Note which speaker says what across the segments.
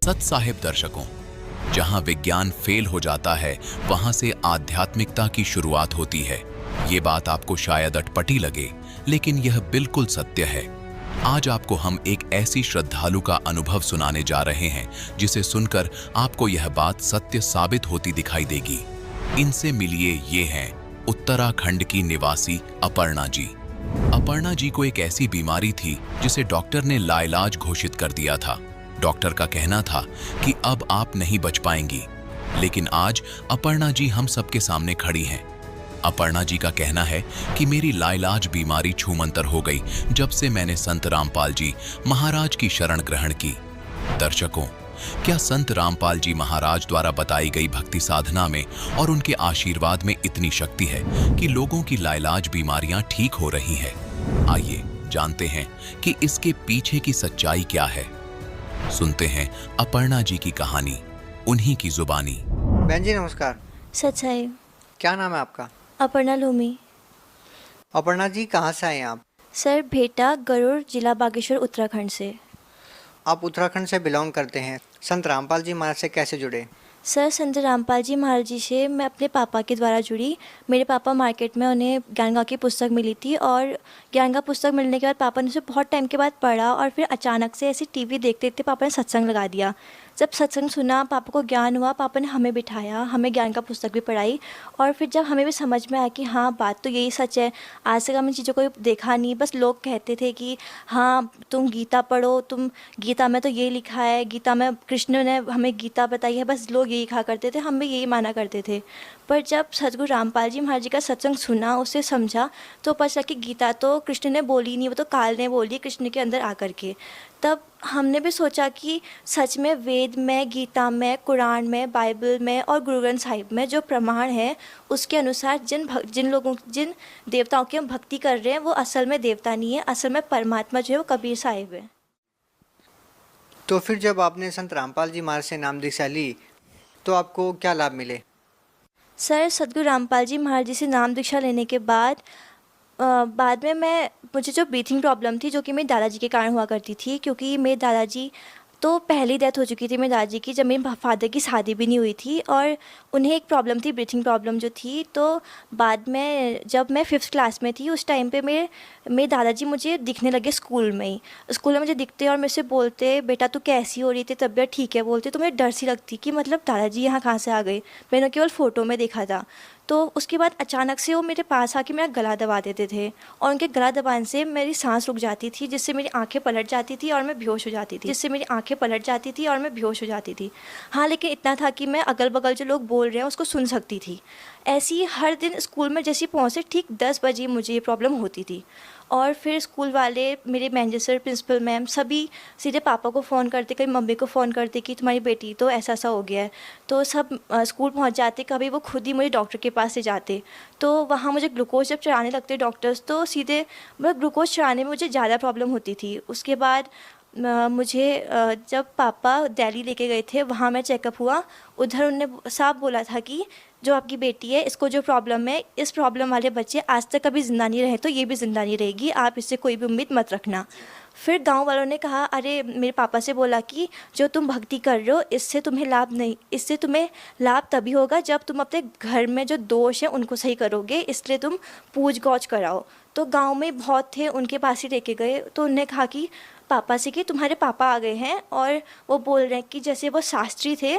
Speaker 1: सत साहिब दर्शकों, जहां विज्ञान फेल हो जाता है वहां से आध्यात्मिकता की शुरुआत होती है। ये बात आपको शायद अटपटी लगे, लेकिन यह बिल्कुल सत्य है। आज आपको हम एक ऐसी श्रद्धालु का अनुभव सुनाने जा रहे हैं जिसे सुनकर आपको यह बात सत्य साबित होती दिखाई देगी। इनसे मिलिए, ये हैं उत्तराखंड की निवासी अपर्णा जी। अपर्णा जी को एक ऐसी बीमारी थी जिसे डॉक्टर ने लाइलाज घोषित कर दिया था। डॉक्टर का कहना था कि अब आप नहीं बच पाएंगी, लेकिन आज अपर्णा जी हम सबके सामने खड़ी हैं। अपर्णा जी का कहना है कि मेरी लाइलाज बीमारी छूमंतर हो गई जब से मैंने संत रामपाल जी महाराज की शरण ग्रहण की। दर्शकों, क्या संत रामपाल जी महाराज द्वारा बताई गई भक्ति साधना में और उनके आशीर्वाद में इतनी शक्ति है कि लोगों की लाइलाज बीमारियां ठीक हो रही हैं? आइए जानते हैं कि इसके पीछे की सच्चाई क्या है। सुनते हैं अपर्णा जी की कहानी, उन्हीं की जुबानी।
Speaker 2: बहन जी नमस्कार।
Speaker 3: सच्चाई।
Speaker 2: क्या नाम है आपका?
Speaker 3: अपर्णा लूमी।
Speaker 2: अपर्णा जी कहाँ से आए हैं आप?
Speaker 3: सर भेटा, गरुड़, जिला बागेश्वर, उत्तराखंड से।
Speaker 2: आप उत्तराखंड से बिलोंग करते हैं। संत रामपाल जी महाराज से कैसे जुड़े?
Speaker 3: सर संत रामपाल जी महाराज जी से मैं अपने पापा के द्वारा जुड़ी। मेरे पापा मार्केट में उन्हें ज्ञान की पुस्तक मिली थी और ज्ञान पुस्तक मिलने के बाद पापा ने उसे बहुत टाइम के बाद पढ़ा और फिर अचानक से ऐसे टीवी देखते देखते पापा ने सत्संग लगा दिया। जब सत्संग सुना, पापा को ज्ञान हुआ, पापा ने हमें बिठाया, हमें ज्ञान का पुस्तक भी पढ़ाई और फिर जब हमें भी समझ में आया कि हाँ बात तो यही सच है। आज तक हमने चीज़ों को देखा नहीं, बस लोग कहते थे कि हाँ तुम गीता पढ़ो, तुम गीता में तो ये लिखा है, गीता में कृष्ण ने हमें गीता बताई है, बस लोग यही कहा करते थे, हम भी यही माना करते थे। पर जब सतगुरु रामपाल जी महाराज जी का सत्संग सुना, उसे समझा, तो पता चला कि गीता तो कृष्ण ने बोली नहीं, वो तो काल ने बोली कृष्ण के अंदर आकर के। तब हमने भी सोचा कि सच में वेद में, गीता में, कुरान में, बाइबल में और गुरु ग्रंथ साहिब में जो प्रमाण है उसके अनुसार जिन देवताओं की हम भक्ति कर रहे हैं वो असल में देवता नहीं है, असल में परमात्मा जो है वो कबीर साहिब है।
Speaker 2: तो फिर जब आपने संत रामपाल जी महाराज से नाम दीक्षा ली तो आपको क्या लाभ मिले?
Speaker 3: सर सतगुरु रामपाल जी महाराज जी से नाम दीक्षा लेने के बाद में मुझे जो ब्रीथिंग प्रॉब्लम थी, जो कि मेरे दादाजी के कारण हुआ करती थी, क्योंकि मेरे दादाजी तो पहली डेथ हो चुकी थी मेरे दादाजी की जब मेरे फादर की शादी भी नहीं हुई थी और उन्हें एक प्रॉब्लम थी, ब्रीथिंग प्रॉब्लम जो थी। तो बाद में जब मैं 5th क्लास में थी उस टाइम पे मेरे दादाजी मुझे दिखने लगे स्कूल में मुझे दिखते और मेरे से बोलते, बेटा तू कैसी हो रही थी, तबीयत ठीक है? बोलते तो मुझे डर सी लगती कि मतलब दादाजी यहाँ कहाँ से आ गए, मैंने केवल फ़ोटो में देखा था। तो उसके बाद अचानक से वो मेरे पास आके मेरा गला दबा देते थे और उनके गला दबाने से मेरी सांस रुक जाती थी, जिससे मेरी आंखें पलट जाती थी और मैं बेहोश हो जाती थी। हाँ, लेकिन इतना था कि मैं अगल बगल जो लोग बोल रहे हैं उसको सुन सकती थी। ऐसे ही हर दिन स्कूल में जैसे पहुँचे ठीक 10 बजे मुझे ये प्रॉब्लम होती थी और फिर स्कूल वाले, मेरे मैनेजर सर, प्रिंसिपल मैम, सभी सीधे पापा को फ़ोन करते, कभी मम्मी को फ़ोन करते कि तुम्हारी बेटी तो ऐसा हो गया है। तो सब स्कूल पहुंच जाते, कभी वो खुद ही मुझे डॉक्टर के पास ले जाते। तो वहाँ मुझे ग्लूकोज जब चढ़ाने लगते डॉक्टर्स, तो सीधे मतलब ग्लूकोज चढ़ाने में मुझे ज़्यादा प्रॉब्लम होती थी। उसके बाद मुझे जब पापा दिल्ली लेके गए थे, वहाँ मैं चेकअप हुआ, उधर उन्होंने साफ बोला था कि जो आपकी बेटी है इसको जो प्रॉब्लम है, इस प्रॉब्लम वाले बच्चे आज तक कभी ज़िंदा नहीं रहे तो ये भी ज़िंदा नहीं रहेगी, आप इससे कोई भी उम्मीद मत रखना। फिर गांव वालों ने कहा, अरे मेरे पापा से बोला कि जो तुम भक्ति कर रहे हो इससे तुम्हें लाभ तभी होगा जब तुम अपने घर में जो दोष है उनको सही करोगे, इसलिए तुम पूज गौच कराओ। तो गांव में बहुत थे, उनके पास ही लेके गए, तो उन्होंने कहा कि पापा से कि तुम्हारे पापा आ गए हैं और वो बोल रहे हैं कि जैसे वो शास्त्री थे,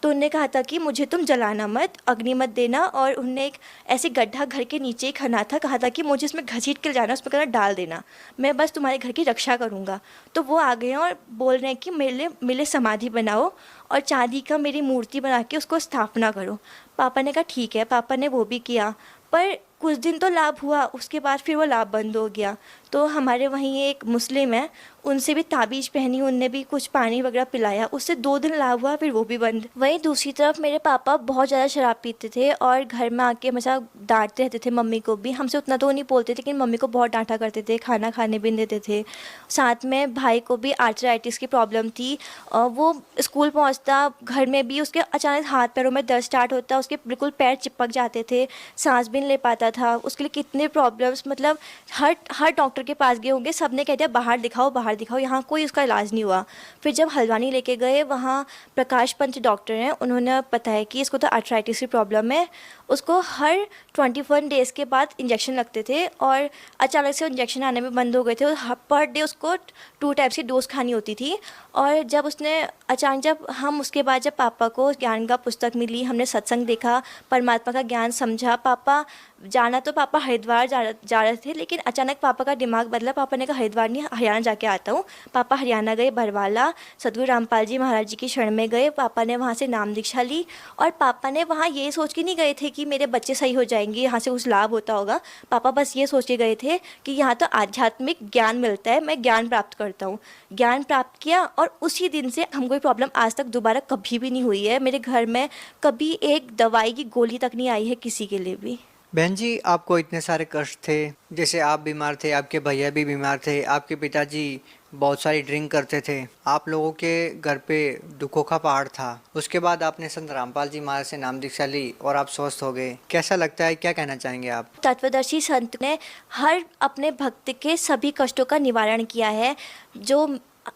Speaker 3: तो उन्होंने कहा था कि मुझे तुम जलाना मत, अग्नि मत देना, और उनने एक ऐसे गड्ढा घर के नीचे ही खना था, कहा था कि मुझे इसमें घसीट के जाना, उसमें कहना डाल देना, मैं बस तुम्हारे घर की रक्षा करूँगा। तो वो आ गए हैं और बोल रहे हैं कि मेरे लिए समाधि बनाओ और चांदी का मेरी मूर्ति बना के उसको स्थापना करो। पापा ने कहा ठीक है, पापा ने वो भी किया, पर कुछ दिन तो लाभ हुआ, उसके बाद फिर वो लाभ बंद हो गया। तो हमारे वहीं एक मुस्लिम है, उनसे भी ताबीज़ पहनी, उनने भी कुछ पानी वगैरह पिलाया, उससे 2 दिन लाभ हुआ, फिर वो भी बंद। वहीं दूसरी तरफ मेरे पापा बहुत ज़्यादा शराब पीते थे और घर में आके हमेशा डांटते रहते थे मम्मी को भी। हमसे उतना तो नहीं बोलते थे, लेकिन मम्मी को बहुत डांटा करते थे, खाना खाने भी नहीं देते थे। साथ में भाई को भी आर्थराइटिस की प्रॉब्लम थी और वो स्कूल पहुँचता, घर में भी उसके अचानक हाथ पैरों में दर्द स्टार्ट होता, उसके बिल्कुल पैर चिपक जाते थे, सांस भी नहीं ले पाता था। उसके लिए कितने प्रॉब्लम्स, मतलब हर डॉक्टर के पास गए होंगे, सब ने कह दिया बाहर दिखाओ, यहाँ कोई उसका इलाज नहीं हुआ। फिर जब हल्द्वानी लेके गए, वहाँ प्रकाश पंत डॉक्टर हैं, उन्होंने बताया कि इसको तो आर्थराइटिस की प्रॉब्लम है। उसको हर 21 डेज़ के बाद इंजेक्शन लगते थे और अचानक से इंजेक्शन आने में बंद हो गए थे। और पर डे उसको 2 टाइप्स की डोज खानी होती थी। और जब उसने अचानक, जब हम उसके बाद जब पापा को ज्ञान का पुस्तक मिली, हमने सत्संग देखा, परमात्मा का ज्ञान समझा। पापा जाना तो पापा हरिद्वार जा रहे थे, लेकिन अचानक पापा का दिमाग बदला। पापा ने कहा हरिद्वार नहीं, हरियाणा जाके आता हूँ। पापा हरियाणा गए, बरवाला सदगुरु रामपाल जी महाराज जी की शरण में गए। पापा ने वहाँ से नाम दीक्षा ली और पापा ने वहाँ ये सोच के नहीं गए थे कि मेरे बच्चे सही हो जाएंगे, यहाँ से कुछ लाभ होता होगा। पापा बस ये सोच के गए थे कि यहाँ तो आध्यात्मिक ज्ञान मिलता है, मैं ज्ञान प्राप्त करता हूँ। ज्ञान प्राप्त किया और उसी दिन से हमको कोई प्रॉब्लम आज तक दोबारा कभी भी नहीं हुई है। मेरे घर में कभी एक दवाई की गोली तक नहीं आई है किसी के लिए भी।
Speaker 2: बहन जी, आपको इतने सारे कष्ट थे, जैसे आप बीमार थे, आपके भैया भी बीमार थे, आपके पिताजी बहुत सारी ड्रिंक करते थे, आप लोगों के घर पे दुखों का पहाड़ था। उसके बाद आपने संत रामपाल जी महाराज से नाम दीक्षा ली और आप स्वस्थ हो गए। कैसा लगता है, क्या कहना चाहेंगे आप?
Speaker 3: तत्वदर्शी संत ने हर अपने भक्त के सभी कष्टों का निवारण किया है। जो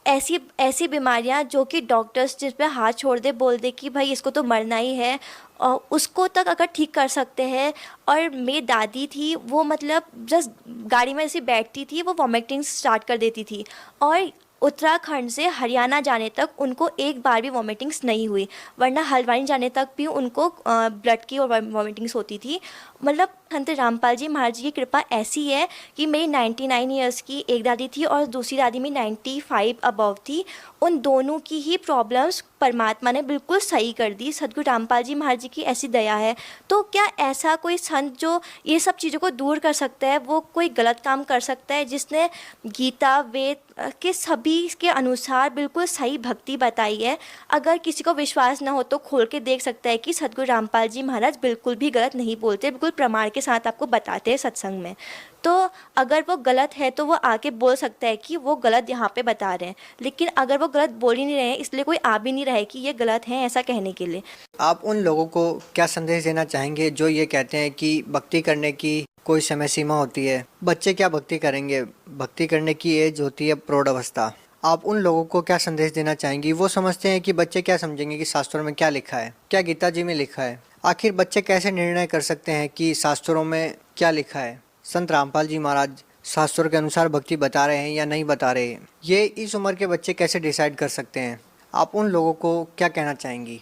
Speaker 3: ऐसी बीमारियां जो कि डॉक्टर्स जिस पे हाथ छोड़ दे, बोल दे कि भाई इसको तो मरना ही है, और उसको तक अगर ठीक कर सकते हैं। और मेरी दादी थी, वो मतलब जस्ट गाड़ी में ऐसे बैठती थी, वो वॉमिटिंग स्टार्ट कर देती थी और उत्तराखंड से हरियाणा जाने तक उनको एक बार भी वॉमिटिंग्स नहीं हुई, वरना हल्द्वानी जाने तक भी उनको ब्लड की और वॉमिटिंग्स होती थी। मतलब संत रामपाल जी महाराज जी की कृपा ऐसी है कि मेरी 99 ईयर्स की एक दादी थी और दूसरी दादी में 95 अबव थी। उन दोनों की ही प्रॉब्लम्स परमात्मा ने बिल्कुल सही कर दी। सदगुरु रामपाल जी महाराज जी की ऐसी दया है। तो क्या ऐसा कोई संत जो ये सब चीज़ों को दूर कर सकता है, वो कोई गलत काम कर सकता है, जिसने गीता वेद के सभी के अनुसार बिल्कुल सही भक्ति बताई है? अगर किसी को विश्वास ना हो तो खोल के देख सकता है कि सदगुरु रामपाल जी महाराज बिल्कुल भी गलत नहीं बोलते, बिल्कुल प्रमाण के साथ आपको बताते हैं सत्संग में। तो अगर वो गलत है तो वो आके बोल सकता है कि वो गलत यहाँ पे बता रहे हैं, लेकिन अगर वो गलत बोल ही नहीं रहे हैं, इसलिए कोई आ भी नहीं रहा है कि ये गलत है ऐसा कहने के लिए।
Speaker 2: आप उन लोगों को क्या संदेश देना चाहेंगे जो ये कहते हैं कि भक्ति करने की कोई समय सीमा होती है? बच्चे क्या भक्ति करेंगे, भक्ति करने की एज होती है प्रौढ़ अवस्था। आप उन लोगों को क्या संदेश देना चाहेंगी? वो समझते हैं कि बच्चे क्या समझेंगे कि शास्त्रों में क्या लिखा है, क्या गीता जी में लिखा है। आखिर बच्चे कैसे निर्णय कर सकते हैं कि शास्त्रों में क्या लिखा है? संत रामपाल जी महाराज शास्त्रों के अनुसार भक्ति बता रहे हैं या नहीं बता रहे हैं, ये इस उम्र के बच्चे कैसे डिसाइड कर सकते हैं? आप उन लोगों को क्या कहना चाहेंगी?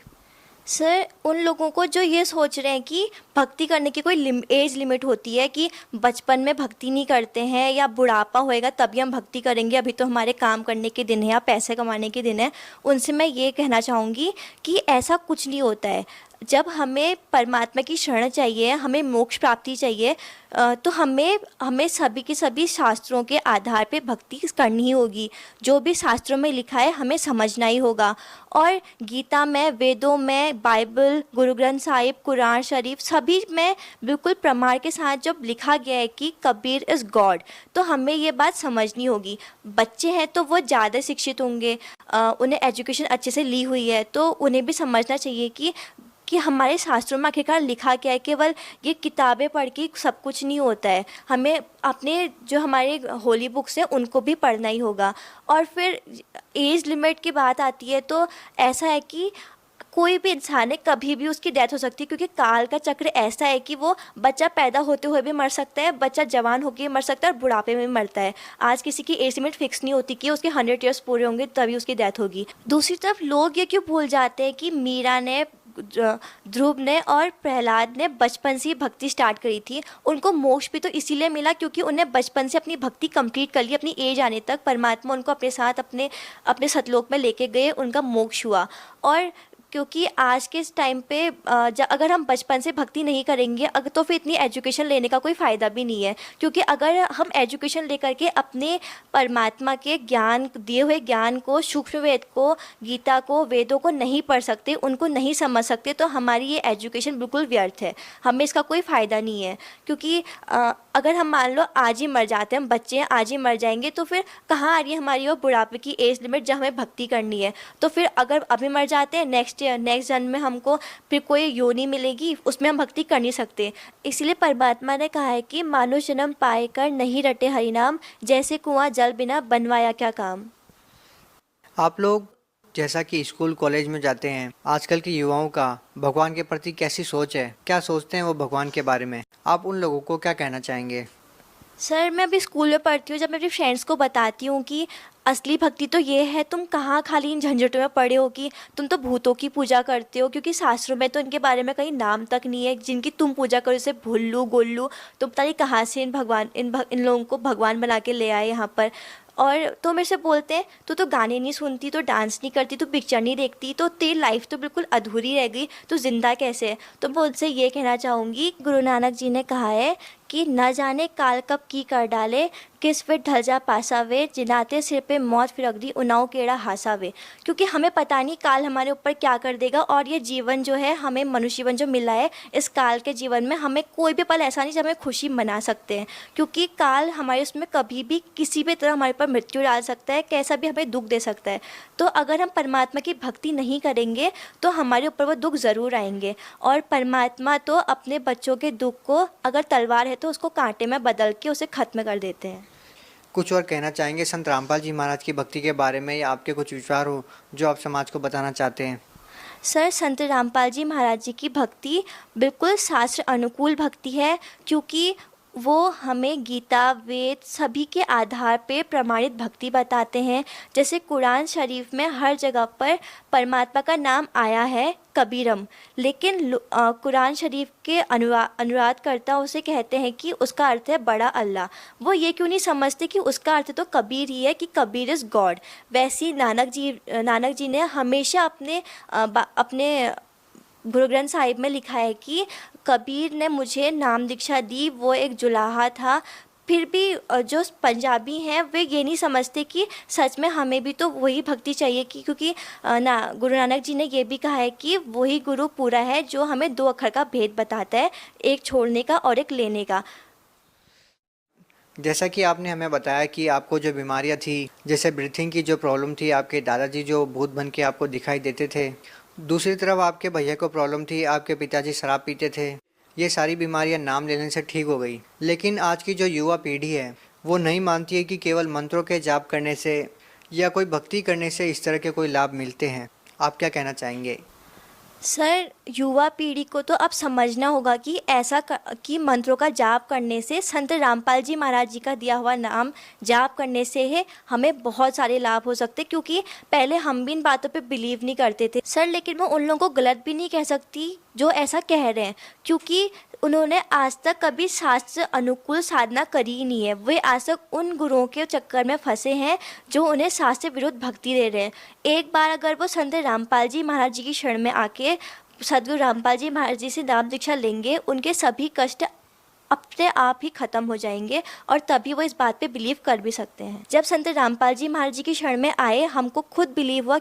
Speaker 3: सर, उन लोगों को जो ये सोच रहे हैं कि भक्ति करने की कोई एज लिमिट होती है, कि बचपन में भक्ति नहीं करते हैं या बुढ़ापा होएगा तभी हम भक्ति करेंगे, अभी तो हमारे काम करने के दिन है या पैसे कमाने के दिन है, उनसे मैं ये कहना चाहूँगी कि ऐसा कुछ नहीं होता है। जब हमें परमात्मा की शरण चाहिए, हमें मोक्ष प्राप्ति चाहिए, तो हमें सभी के सभी शास्त्रों के आधार पे भक्ति करनी ही होगी। जो भी शास्त्रों में लिखा है हमें समझना ही होगा। और गीता में, वेदों में, बाइबल, गुरु ग्रंथ साहिब, कुरान शरीफ, सभी में बिल्कुल प्रमाण के साथ जब लिखा गया है कि कबीर इज़ गॉड, तो हमें ये बात समझनी होगी। बच्चे हैं तो वो ज़्यादा शिक्षित होंगे, उन्हें एजुकेशन अच्छे से ली हुई है, तो उन्हें भी समझना चाहिए कि हमारे शास्त्रों में आखिरकार लिखा क्या है। केवल ये किताबें पढ़ के सब कुछ नहीं होता है, हमें अपने जो हमारे होली बुक्स हैं उनको भी पढ़ना ही होगा। और फिर एज लिमिट की बात आती है तो ऐसा है कि कोई भी इंसान है, कभी भी उसकी डेथ हो सकती है, क्योंकि काल का चक्र ऐसा है कि वो बच्चा पैदा होते हुए भी मर सकता है, बच्चा जवान होकर मर सकता है और बुढ़ापे में भी मरता है। आज किसी की एज लिमिट फिक्स नहीं होती कि उसके 100 ईयर्स पूरे होंगे तभी उसकी डेथ होगी। दूसरी तरफ लोग ये क्यों भूल जाते हैं कि मीरा ने, ध्रुव ने और प्रहलाद ने बचपन से ही भक्ति स्टार्ट करी थी। उनको मोक्ष भी तो इसीलिए मिला क्योंकि उन्हें बचपन से अपनी भक्ति कंप्लीट कर ली। अपनी एज आने तक परमात्मा उनको अपने साथ अपने सतलोक में लेके गए, उनका मोक्ष हुआ। और क्योंकि आज के इस टाइम पे अगर हम बचपन से भक्ति नहीं करेंगे अगर तो फिर इतनी एजुकेशन लेने का कोई फ़ायदा भी नहीं है। क्योंकि अगर हम एजुकेशन लेकर के अपने परमात्मा के ज्ञान, दिए हुए ज्ञान को, सूक्ष्म वेद को, गीता को, वेदों को नहीं पढ़ सकते, उनको नहीं समझ सकते, तो हमारी ये एजुकेशन बिल्कुल व्यर्थ है, हमें इसका कोई फ़ायदा नहीं है। क्योंकि अगर हम मान लो आज ही मर जाते हैं, हम बच्चे हैं आज ही मर जाएंगे, तो फिर कहाँ आ रही है हमारी वो बुढ़ापे की एज लिमिट जब हमें भक्ति करनी है। तो फिर अगर अभी मर जाते हैं, नेक्स्ट नेक्स्ट जन्म में हमको फिर कोई योनि मिलेगी, उसमें हम भक्ति कर नहीं सकते। इसीलिए परमात्मा ने कहा है कि मानो जन्म पाए कर नहीं रटे हरिनाम, जैसे कुआं जल बिना बनवाया क्या काम।
Speaker 2: आप लोग जैसा कि स्कूल कॉलेज में जाते हैं, आजकल के युवाओं का भगवान के प्रति कैसी सोच है, क्या सोचते हैं वो भगवान के बारे में, आप उन लोगों को क्या कहना चाहेंगे?
Speaker 3: सर मैं अभी स्कूल में पढ़ती हूँ, जब मैं अपनी फ्रेंड्स को बताती हूँ कि असली भक्ति तो ये है, तुम कहाँ खाली इन झंझटों में पड़े हो कि तुम तो भूतों की पूजा करते हो, क्योंकि शास्त्रों में तो इनके बारे में कहीं नाम तक नहीं है, जिनकी तुम पूजा करो जैसे भुल्लू गोल्लू, तो पता नहीं कहाँ से इन लोगों को भगवान बना के ले आए यहाँ पर। और तो मेरे से बोलते हैं तू तो गाने नहीं सुनती, तो डांस नहीं करती, तो पिक्चर नहीं देखती, तो तेरी लाइफ तो बिल्कुल अधूरी रह गई, तो जिंदा कैसे है। तो मैं उनसे ये कहना चाहूँगी, गुरु नानक जी ने कहा है कि न जाने काल कब की कर डाले, किस फिर ढल जा पासावे, जिनाते सिर पे मौत फिर अगली उनाओ केड़ा हासावे। क्योंकि हमें पता नहीं काल हमारे ऊपर क्या कर देगा, और ये जीवन जो है हमें मनुष्य जीवन जो मिला है, इस काल के जीवन में हमें कोई भी पल ऐसा नहीं जब हमें खुशी मना सकते हैं, क्योंकि काल हमारे उसमें कभी भी किसी भी तरह हमारे ऊपर मृत्यु डाल सकता है, कैसा भी हमें दुख दे सकता है। तो अगर हम परमात्मा की भक्ति नहीं करेंगे तो हमारे ऊपर वो दुख ज़रूर आएंगे। और परमात्मा तो अपने बच्चों के दुख को अगर तलवार है तो उसको कांटे में बदल के उसे ख़त्म कर देते हैं।
Speaker 2: कुछ और कहना चाहेंगे संत रामपाल जी महाराज की भक्ति के बारे में, या आपके कुछ विचार हो जो आप समाज को बताना चाहते हैं?
Speaker 3: सर संत रामपाल जी महाराज जी की भक्ति बिल्कुल शास्त्र अनुकूल भक्ति है, क्योंकि वो हमें गीता वेद सभी के आधार पे प्रमाणित भक्ति बताते हैं। जैसे कुरान शरीफ में हर जगह पर परमात्मा का नाम आया है कबीरम, लेकिन कुरान शरीफ के अनुवादकर्ता उसे कहते हैं कि उसका अर्थ है बड़ा अल्लाह। वो ये क्यों नहीं समझते कि उसका अर्थ तो कबीर ही है, कि कबीर इज़ गॉड। वैसे ही नानक जी ने हमेशा अपने गुरु ग्रंथ साहिब में लिखा है कि कबीर ने मुझे नाम दीक्षा दी, वो एक जुलाहा था। फिर भी जो पंजाबी हैं वे ये नहीं समझते कि सच में हमें भी तो वही भक्ति चाहिए, कि क्योंकि गुरु नानक जी ने ये भी कहा है कि वही गुरु पूरा है जो हमें 2 अक्षर का भेद बताता है, एक छोड़ने का और एक लेने का।
Speaker 2: जैसा कि आपने हमें बताया कि आपको जो बीमारियां थी, जैसे ब्रीथिंग की जो प्रॉब्लम थी, आपके दादाजी जो भूत बन के आपको दिखाई देते थे, दूसरी तरफ आपके भैया को प्रॉब्लम थी, आपके पिताजी शराब पीते थे, ये सारी बीमारियां नाम लेने से ठीक हो गई। लेकिन आज की जो युवा पीढ़ी है वो नहीं मानती है कि केवल मंत्रों के जाप करने से या कोई भक्ति करने से इस तरह के कोई लाभ मिलते हैं। आप क्या कहना चाहेंगे?
Speaker 3: सर युवा पीढ़ी को तो अब समझना होगा कि कि मंत्रों का जाप करने से, संत रामपाल जी महाराज जी का दिया हुआ नाम जाप करने से है हमें बहुत सारे लाभ हो सकते, क्योंकि पहले हम भी इन बातों पे बिलीव नहीं करते थे सर। लेकिन मैं उन लोगों को गलत भी नहीं कह सकती जो ऐसा कह रहे हैं, क्योंकि उन्होंने आज तक कभी शास्त्र अनुकूल साधना करी ही नहीं है। वे आज तक उन गुरुओं के चक्कर में फंसे हैं जो उन्हें शास्त्र विरुद्ध भक्ति दे रहे हैं। एक बार अगर वो संत रामपाल जी महाराज जी की शरण में आके सदगुरु रामपाल जी महाराज जी से नाम दीक्षा लेंगे, उनके सभी कष्ट अपने आप ही ख़त्म हो जाएंगे, और तभी वो इस बात पे बिलीव कर भी सकते हैं। जब संत रामपाल जी महाराज जी की शरण में आए हमको खुद बिलीव हुआ,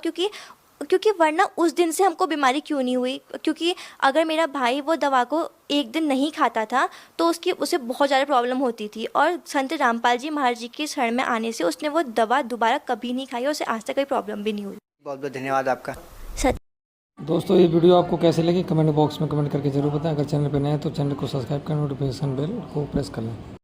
Speaker 3: क्योंकि वरना उस दिन से हमको बीमारी क्यों नहीं हुई। क्योंकि अगर मेरा भाई वो दवा को एक दिन नहीं खाता था तो उसे बहुत ज़्यादा प्रॉब्लम होती थी, और संत रामपाल जी महाराज जी की शरण में आने से उसने वो दवा दोबारा कभी नहीं खाई और उसे आज तक कोई प्रॉब्लम भी नहीं हुई।
Speaker 2: बहुत बहुत धन्यवाद आपका।
Speaker 3: सच
Speaker 4: दोस्तों ये वीडियो आपको कैसे लगी कमेंट बॉक्स में कमेंट करके जरूर बताएं। अगर चैनल पर नए हैं तो चैनल को सब्सक्राइब करें, नोटिफिकेशन बेल को प्रेस कर लें।